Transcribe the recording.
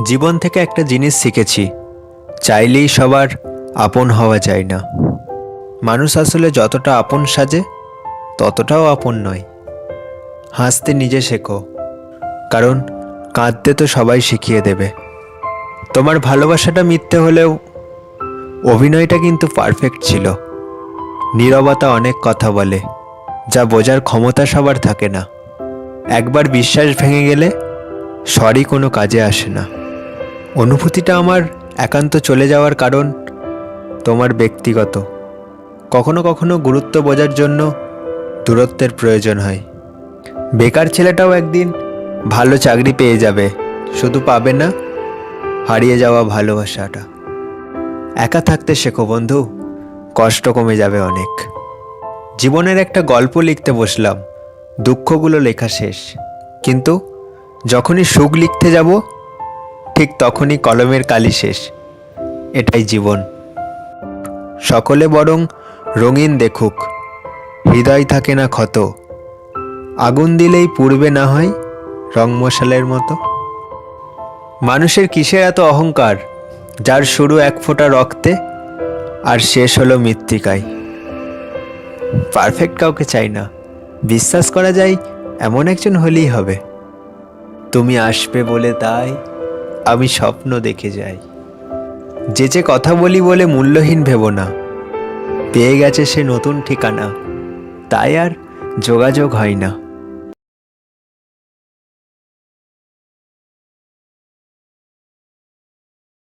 জীবন থেকে একটা জিনিস শিখেছি, চাইলেই সবার আপন হওয়া যায় না। মানুষ আসলে যতটা আপন সাজে ততটাও আপন নয়। হাসতে নিজে শেখো, কারণ কাঁদতে তো সবাই শিখিয়ে দেবে। তোমার ভালোবাসাটা মিথ্যে হলেও অভিনয়টা কিন্তু পারফেক্ট ছিল। নীরবতা অনেক কথা বলে, যা বোঝার ক্ষমতা সবার থাকে না। একবার বিশ্বাস ভেঙে গেলে সরি কোনো কাজে আসে না। অনুভূতিটা আমার একান্ত চলে যাওয়ার কারণ তোমার ব্যক্তিগত। কখনো কখনো গুরুত্ব বোঝার জন্য দূরত্বের প্রয়োজন হয়। বেকার ছেলেটাও একদিন ভালো চাকরি পেয়ে যাবে, শুধু পাবে না হারিয়ে যাওয়া ভালোবাসাটা। একা থাকতে শেখো বন্ধু, কষ্ট কমে যাবে অনেক। জীবনের একটা গল্প লিখতে বসলাম, দুঃখগুলো লেখা শেষ, কিন্তু যখনই সুখ লিখতে যাব ঠিক তখনই কলমের কালি শেষ। এটাই জীবন। সকলে বরং রঙিন দেখুক, হৃদয় থাকে না ক্ষত। আগুন দিলেই পুড়বে না হয় রং মশালের মতো। মানুষের কিসের এত অহংকার, যার শুরু এক ফোঁটা রক্তে আর শেষ হলো মৃত্তিকায়। পারফেক্ট কাউকে চাই না, বিশ্বাস করা যায় এমন একজন হলেই হবে। তুমি আসবে বলে তাই আমি স্বপ্ন দেখে যাই। যে কথা বলি বলে মূল্যহীন ভেবো না, পেয়ে গেছে সে নতুন ঠিকানা, তাই আর যোগাযোগ হয় না।